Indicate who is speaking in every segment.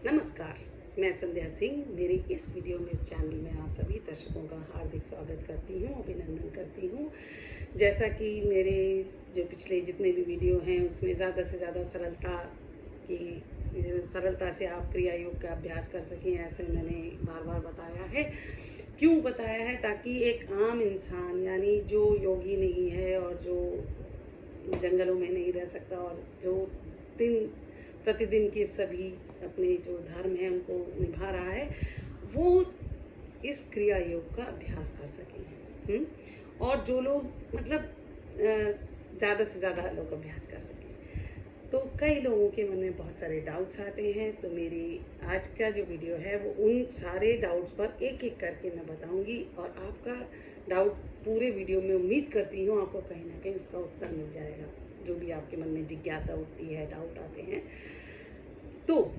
Speaker 1: नमस्कार, मैं संध्या सिंह। मेरे इस वीडियो में, इस चैनल में आप सभी दर्शकों का हार्दिक स्वागत करती हूँ, अभिनंदन करती हूँ। जैसा कि मेरे जो पिछले जितने भी वीडियो हैं उसमें ज़्यादा से ज़्यादा सरलता से आप क्रिया योग का अभ्यास कर सकें, ऐसे मैंने बार बार बताया है। क्यों बताया है? ताकि एक आम इंसान, यानी जो योगी नहीं है और जो जंगलों में नहीं रह सकता और जो दिन प्रतिदिन के सभी अपने जो धर्म है उनको निभा रहा है, वो इस क्रिया योग का अभ्यास कर सकें। और जो लोग मतलब ज़्यादा से ज़्यादा लोग अभ्यास कर सकें। तो कई लोगों के मन में बहुत सारे डाउट्स आते हैं, तो मेरी आज का जो वीडियो है वो उन सारे डाउट्स पर एक एक करके मैं बताऊंगी और आपका डाउट पूरे वीडियो में, उम्मीद करती हूँ आपको कहीं ना कहीं उसका उत्तर मिल जाएगा। जो भी आपके मन में जिज्ञासा उठती है, डाउट आते हैं, तो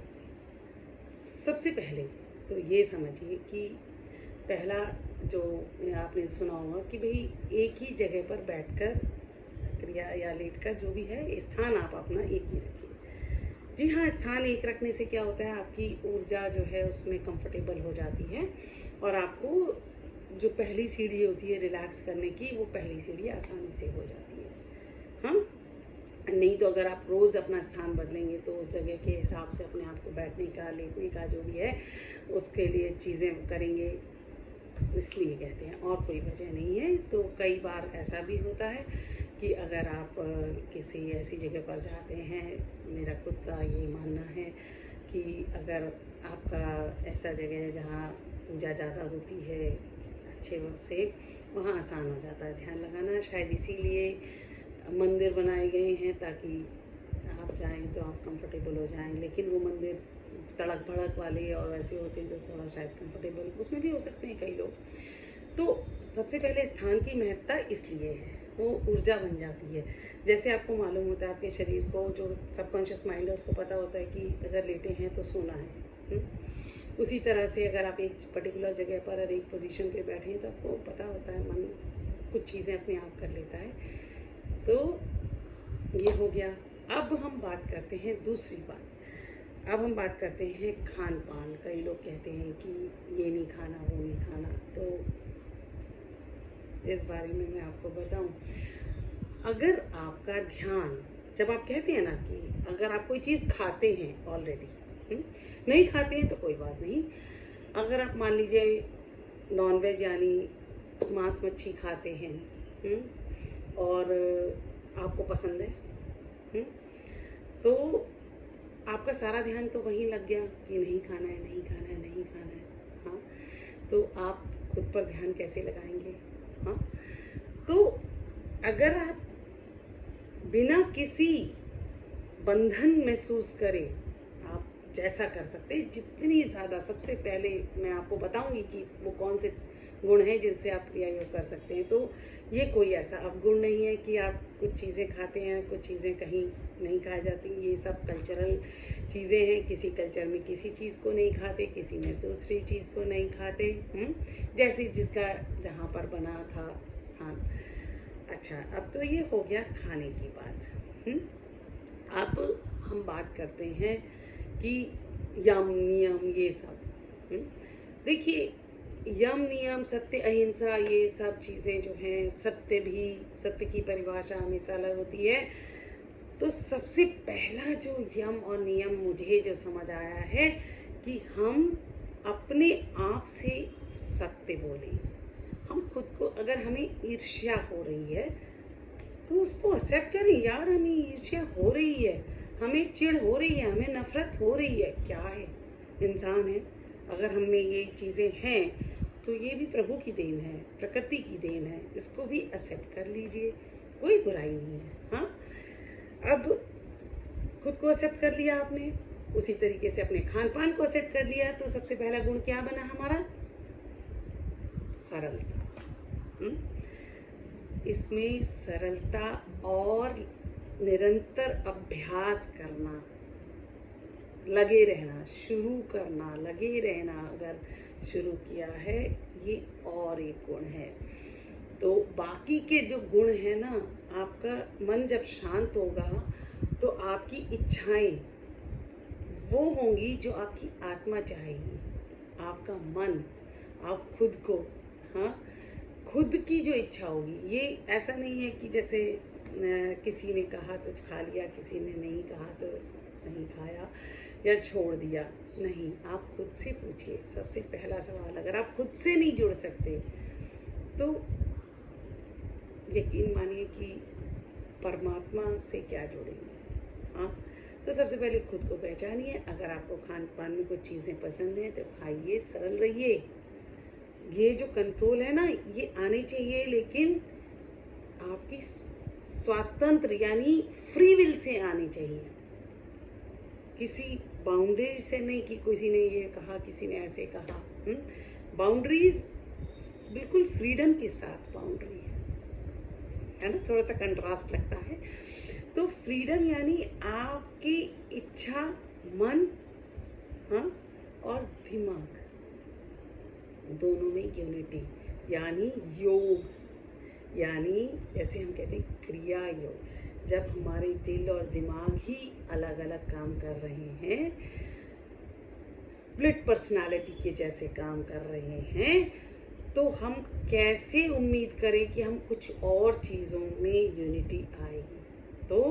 Speaker 1: सबसे पहले तो ये समझिए कि पहला जो आपने सुना होगा कि भाई एक ही जगह पर बैठकर क्रिया या लेटकर जो भी है, स्थान आप अपना एक ही रखिए। जी हाँ, स्थान एक रखने से क्या होता है, आपकी ऊर्जा जो है उसमें कंफर्टेबल हो जाती है और आपको जो पहली सीढ़ी होती है रिलैक्स करने की, वो पहली सीढ़ी आसानी से हो जाती है। हाँ, नहीं तो अगर आप रोज़ अपना स्थान बदलेंगे तो उस जगह के हिसाब से अपने आप को बैठने का, लेटने का जो भी है उसके लिए चीज़ें करेंगे, इसलिए कहते हैं, और कोई वजह नहीं है। तो कई बार ऐसा भी होता है कि अगर आप किसी ऐसी जगह पर जाते हैं, मेरा खुद का ये मानना है कि अगर आपका ऐसा जगह है जहाँ पूजा ज़्यादा होती है अच्छे से, वहाँ आसान हो जाता है ध्यान लगाना। शायद इसीलिए मंदिर बनाए गए हैं ताकि आप जाएं तो आप कंफर्टेबल हो जाएं। लेकिन वो मंदिर तड़क भड़क वाले और ऐसे होते हैं जो थोड़ा शायद कंफर्टेबल उसमें भी हो सकते हैं कई लोग। तो सबसे पहले स्थान की महत्ता इसलिए है, वो ऊर्जा बन जाती है। जैसे आपको मालूम होता है, आपके शरीर को जो सबकॉन्शियस माइंड है उसको पता होता है कि अगर लेटे हैं तो सोना है। उसी तरह से अगर आप एक पर्टिकुलर जगह पर और एक पोजीशन पे बैठे हैं तो आपको पता होता है, मन कुछ चीज़ें अपने आप कर लेता है। तो ये हो गया। अब हम बात करते हैं दूसरी बात। अब हम बात करते हैं खान पान। कई लोग कहते हैं कि ये नहीं खाना, वो नहीं खाना। तो इस बारे में मैं आपको बताऊं, अगर आपका ध्यान, जब आप कहते हैं ना कि अगर आप कोई चीज़ खाते हैं ऑलरेडी, नहीं खाते हैं तो कोई बात नहीं। अगर आप मान लीजिए नॉन वेज यानी मांस मच्छी खाते हैं और आपको पसंद है, तो आपका सारा ध्यान तो वहीं लग गया कि नहीं खाना है, नहीं खाना है, नहीं खाना है। हाँ, तो आप खुद पर ध्यान कैसे लगाएंगे? हाँ, तो अगर आप बिना किसी बंधन महसूस करें, आप जैसा कर सकते हैं, जितनी ज़्यादा, सबसे पहले मैं आपको बताऊंगी कि वो कौन से गुण हैं जिनसे आप क्रिया योग कर सकते हैं। तो ये कोई ऐसा अवगुण नहीं है कि आप कुछ चीज़ें खाते हैं, कुछ चीज़ें कहीं नहीं खाई जाती। ये सब कल्चरल चीज़ें हैं। किसी कल्चर में किसी चीज़ को नहीं खाते, किसी में दूसरी चीज़ को नहीं खाते, जैसे जिसका जहाँ पर बना था स्थान। अच्छा, अब तो ये हो गया खाने की बात। अब हम बात करते हैं कि यम नियम ये सब। देखिए, यम नियम, सत्य, अहिंसा, ये सब चीज़ें जो हैं, सत्य की परिभाषा हमेशा अलग होती है। तो सबसे पहला जो यम और नियम मुझे जो समझ आया है कि हम अपने आप से सत्य बोलें। हम खुद को, अगर हमें ईर्ष्या हो रही है तो उसको एक्सेप्ट करें, यार हमें ईर्ष्या हो रही है, हमें चिढ़ हो रही है, हमें नफरत हो रही है। क्या है, इंसान है। अगर हमें ये चीज़ें हैं तो ये भी प्रभु की देन है, प्रकृति की देन है, इसको भी एक्सेप्ट कर लीजिए, कोई बुराई नहीं है। हाँ, अब खुद को एक्सेप्ट कर लिया आपने, उसी तरीके से अपने खान पान को एक्सेप्ट कर लिया, तो सबसे पहला गुण क्या बना हमारा? सरलता। इसमें सरलता और निरंतर अभ्यास करना, लगे रहना, शुरू करना, लगे रहना, अगर शुरू किया है, ये और एक गुण है। तो बाकी के जो गुण है ना, आपका मन जब शांत होगा तो आपकी इच्छाएं वो होंगी जो आपकी आत्मा चाहेगी, आपका मन, आप खुद को, हाँ, खुद की जो इच्छा होगी। ये ऐसा नहीं है कि जैसे किसी ने कहा तो खा लिया, किसी ने नहीं कहा तो नहीं खाया या छोड़ दिया। नहीं, आप खुद से पूछिए। सबसे पहला सवाल, अगर आप खुद से नहीं जुड़ सकते तो यकीन मानिए कि परमात्मा से क्या जुड़ेंगे। हाँ, तो सबसे पहले खुद को पहचानिए। अगर आपको खान पान में कुछ चीज़ें पसंद हैं तो खाइए, सरल रहिए। ये जो कंट्रोल है ना, ये आने चाहिए, लेकिन आपकी स्वतंत्र यानी फ्री विल से आनी चाहिए, किसी बाउंड्री से नहीं कि किसी ने ये कहा, किसी ने ऐसे कहा। बाउंड्रीज बिल्कुल फ्रीडम के साथ बाउंड्री है ना, थोड़ा सा कंट्रास्ट लगता है। तो फ्रीडम यानी आपकी इच्छा, मन, हाँ, और दिमाग दोनों में यूनिटी, यानी योग, यानी जैसे हम कहते हैं क्रिया योग। जब हमारे दिल और दिमाग ही अलग अलग काम कर रहे हैं, स्प्लिट पर्सनालिटी के जैसे काम कर रहे हैं, तो हम कैसे उम्मीद करें कि हम कुछ और चीज़ों में यूनिटी आएगी। तो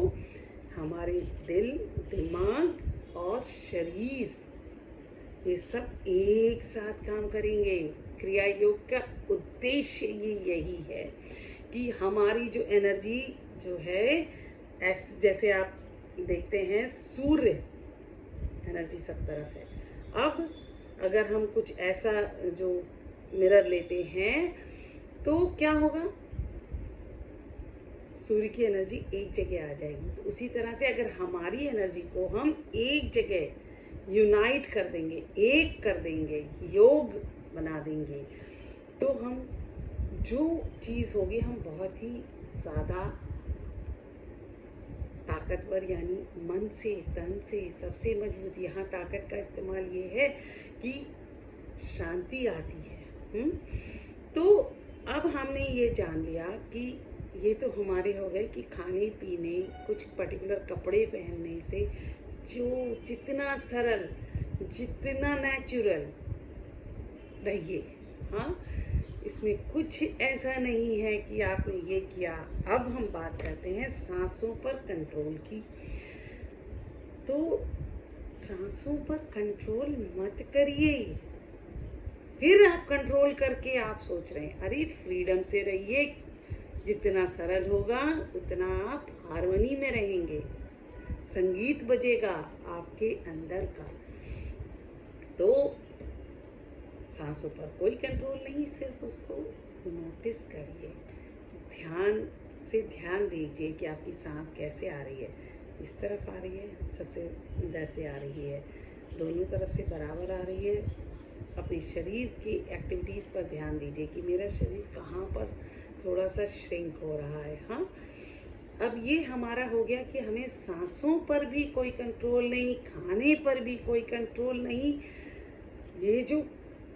Speaker 1: हमारे दिल, दिमाग और शरीर ये सब एक साथ काम करेंगे। क्रिया योग का उद्देश्य यही है कि हमारी जो एनर्जी जो है, जैसे आप देखते हैं सूर्य एनर्जी सब तरफ है। अब अगर हम कुछ ऐसा जो मिरर लेते हैं तो क्या होगा, सूर्य की एनर्जी एक जगह आ जाएगी। तो उसी तरह से अगर हमारी एनर्जी को हम एक जगह यूनाइट कर देंगे, एक कर देंगे, योग बना देंगे, तो हम जो चीज़ होगी हम बहुत ही ज़्यादा ताकतवर, यानी मन से, तन से सबसे मजबूत। यहाँ ताकत का इस्तेमाल ये है कि शांति आती है। तो अब हमने ये जान लिया कि ये तो हमारे हो गए कि खाने पीने, कुछ पर्टिकुलर कपड़े पहनने से जो जितना सरल, जितना नेचुरल रहिए। हाँ, इसमें कुछ ऐसा नहीं है कि आपने ये किया। अब हम बात करते हैं सांसों पर कंट्रोल की। तो सांसों पर कंट्रोल मत करिए, फिर आप कंट्रोल करके आप सोच रहे हैं। अरे फ्रीडम से रहिए, जितना सरल होगा उतना आप हार्मनी में रहेंगे, संगीत बजेगा आपके अंदर का। तो सांसों पर कोई कंट्रोल नहीं, सिर्फ उसको नोटिस करिए, ध्यान से ध्यान दीजिए कि आपकी सांस कैसे आ रही है। इस तरफ आ रही है, सबसे इधर से आ रही है, दोनों तरफ से बराबर आ रही है। अपने शरीर की एक्टिविटीज़ पर ध्यान दीजिए कि मेरा शरीर कहाँ पर थोड़ा सा श्रिंक हो रहा है। हाँ, अब ये हमारा हो गया कि हमें सांसों पर भी कोई कंट्रोल नहीं, खाने पर भी कोई कंट्रोल नहीं। ये जो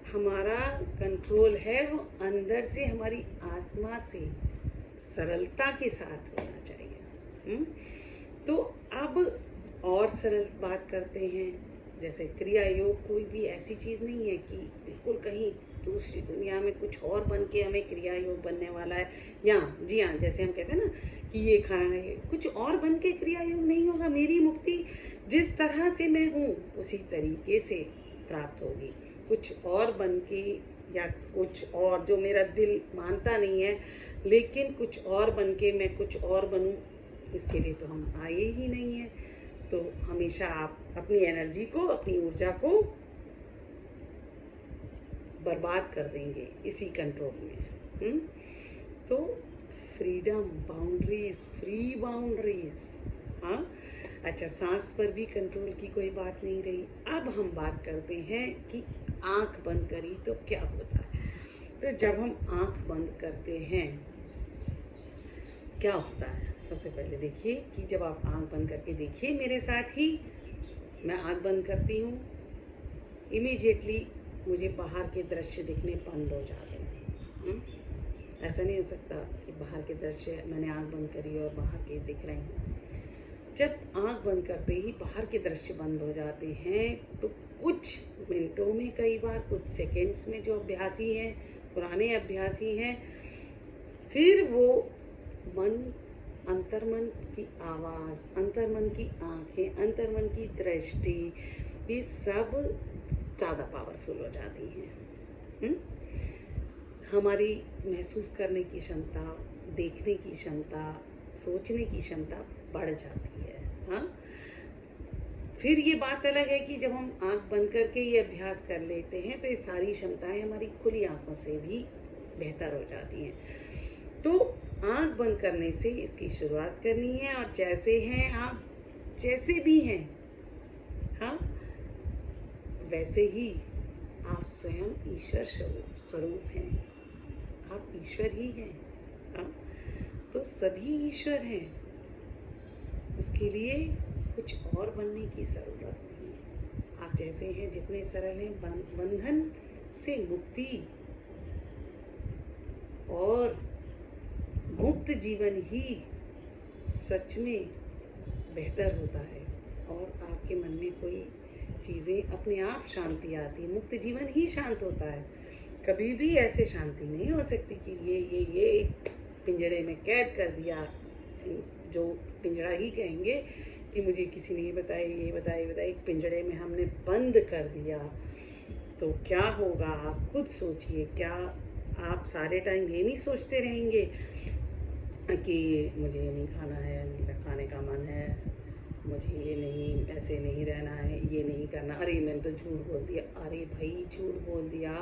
Speaker 1: हमारा कंट्रोल है वो अंदर से, हमारी आत्मा से सरलता के साथ होना चाहिए। तो अब और सरल बात करते हैं। जैसे क्रिया योग कोई भी ऐसी चीज़ नहीं है कि बिल्कुल कहीं दूसरी दुनिया में कुछ और बन के हमें क्रिया योग बनने वाला है, या जी हाँ, जैसे हम कहते हैं ना कि ये खाना है, कुछ और बन के क्रिया योग नहीं होगा। मेरी मुक्ति जिस तरह से मैं हूँ उसी तरीके से प्राप्त होगी। कुछ और बन के या कुछ और जो मेरा दिल मानता नहीं है, लेकिन कुछ और बन के मैं कुछ और बनूं, इसके लिए तो हम आए ही नहीं हैं। तो हमेशा आप अपनी एनर्जी को, अपनी ऊर्जा को बर्बाद कर देंगे इसी कंट्रोल में। तो फ्रीडम, बाउंड्रीज, फ्री बाउंड्रीज। हाँ, अच्छा, सांस पर भी कंट्रोल की कोई बात नहीं रही। अब हम बात करते हैं कि आंख बंद करी तो क्या होता है। तो जब हम आंख बंद करते हैं क्या होता है, सबसे पहले देखिए कि जब आप आंख बंद करके देखिए मेरे साथ ही, मैं आंख बंद करती हूँ, इमीडिएटली मुझे बाहर के दृश्य दिखने बंद हो जाते हैं। ऐसा नहीं हो सकता कि बाहर के दृश्य, मैंने आंख बंद करी और बाहर के दिख रहे हैं। जब आंख बंद करते ही बाहर के दृश्य बंद हो जाते हैं तो कुछ मिनटों में, कई बार कुछ सेकंड्स में, जो अभ्यासी हैं, पुराने अभ्यासी हैं, फिर वो मन, अंतर्मन की आवाज़, अंतर्मन की आंखें, अंतर्मन की दृष्टि, ये सब ज़्यादा पावरफुल हो जाती हैं। हमारी महसूस करने की क्षमता, देखने की क्षमता, सोचने की क्षमता बढ़ जाती है। हाँ, फिर ये बात अलग है कि जब हम आंख बंद करके ये अभ्यास कर लेते हैं तो ये सारी क्षमताएं हमारी खुली आंखों से भी बेहतर हो जाती हैं। तो आंख बंद करने से इसकी शुरुआत करनी है, और जैसे हैं आप, जैसे भी हैं, हाँ, वैसे ही आप स्वयं ईश्वर स्वरूप हैं। आप ईश्वर ही हैं। हाँ, तो सभी ईश्वर हैं। उसके लिए कुछ और बनने की ज़रूरत नहीं है। आप जैसे हैं, जितने सरल हैं, बंधन से मुक्ति और मुक्त जीवन ही सच में बेहतर होता है, और आपके मन में कोई चीज़ें अपने आप शांति आती है। मुक्त जीवन ही शांत होता है। कभी भी ऐसे शांति नहीं हो सकती कि ये पिंजड़े में कैद कर दिया, जो पिंजड़ा ही कहेंगे कि मुझे किसी ने ये बताया, पिंजड़े में हमने बंद कर दिया तो क्या होगा, आप खुद सोचिए। क्या आप सारे टाइम ये नहीं सोचते रहेंगे कि मुझे ये नहीं खाना है, मेरा खाने का मन है, मुझे ये नहीं, ऐसे नहीं रहना है, ये नहीं करना, अरे मैंने तो झूठ बोल दिया, अरे भाई झूठ बोल दिया,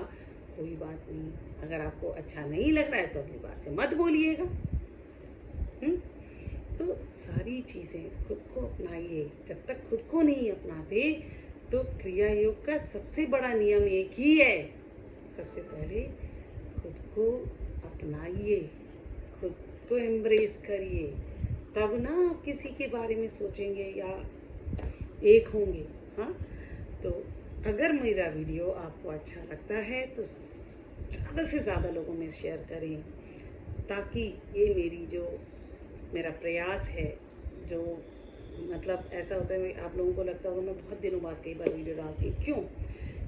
Speaker 1: कोई बात नहीं, अगर आपको अच्छा नहीं लग रहा है तो अगली बार से मत बोलिएगा। तो सारी चीज़ें खुद को अपनाइए। जब तक खुद को नहीं अपनाते तो क्रिया योग का सबसे बड़ा नियम एक ही है, सबसे पहले खुद को अपनाइए, खुद को एम्ब्रेस करिए, तब ना आप किसी के बारे में सोचेंगे या एक होंगे। हाँ, तो अगर मेरा वीडियो आपको अच्छा लगता है तो ज़्यादा से ज़्यादा लोगों में शेयर करें, ताकि ये मेरा प्रयास है, जो मतलब ऐसा होता है, आप लोगों को लगता होगा मैं बहुत दिनों बाद कई बार वीडियो डालती हूँ। क्यों?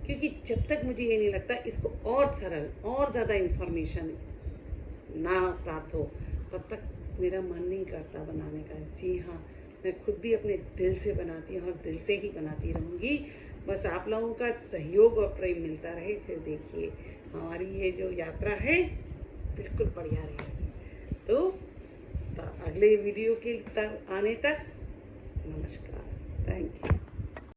Speaker 1: क्योंकि जब तक मुझे ये नहीं लगता इसको और सरल, और ज़्यादा इन्फॉर्मेशन ना प्राप्त हो, तब तक मेरा मन नहीं करता बनाने का। जी हाँ, मैं खुद भी अपने दिल से बनाती हूँ और दिल से ही बनाती रहूँगी। बस आप लोगों का सहयोग और प्रेम मिलता रहे, फिर देखिए हमारी ये जो यात्रा है बिल्कुल बढ़िया रहेगी। तो अगले वीडियो के आने तक नमस्कार, थैंक यू।